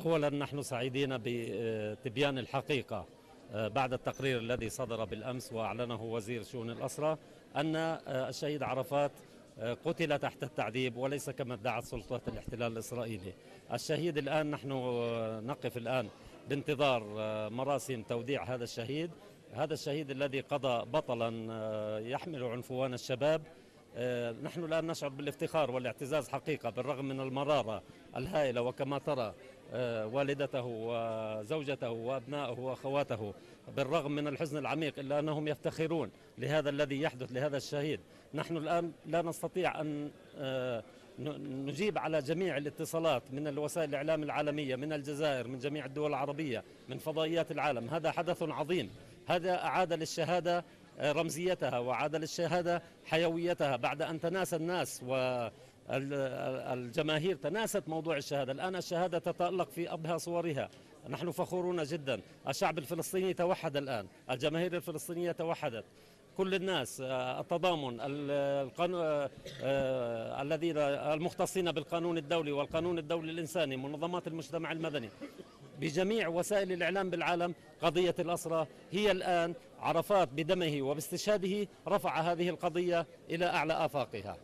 أولا نحن سعيدين بتبيان الحقيقة بعد التقرير الذي صدر بالأمس وأعلنه وزير شؤون الأسرى أن الشهيد عرفات قتل تحت التعذيب وليس كما ادعت سلطات الاحتلال الإسرائيلي. الشهيد الآن نحن نقف الآن بانتظار مراسم توديع هذا الشهيد. هذا الشهيد الذي قضى بطلا يحمل عنفوان الشباب. نحن الآن نشعر بالافتخار والاعتزاز حقيقة بالرغم من المرارة الهائلة، وكما ترى والدته وزوجته وأبنائه وأخواته بالرغم من الحزن العميق إلا أنهم يفتخرون لهذا الذي يحدث لهذا الشهيد. نحن الآن لا نستطيع أن نجيب على جميع الاتصالات من وسائل الإعلام العالمية، من الجزائر، من جميع الدول العربية، من فضائيات العالم. هذا حدث عظيم، هذا أعاد للشهادة رمزيتها وعاد للشهادة حيويتها بعد أن تناسى الناس والجماهير تناست موضوع الشهادة. الآن الشهادة تتألق في أبهى صورها. نحن فخورون جدا. الشعب الفلسطيني توحد الآن، الجماهير الفلسطينية توحدت، كل الناس، التضامن، الذين المختصين بالقانون الدولي والقانون الدولي الإنساني، منظمات المجتمع المدني، بجميع وسائل الإعلام بالعالم. قضية الأسرى هي الآن عرفات بدمه وباستشهاده رفع هذه القضية إلى أعلى آفاقها.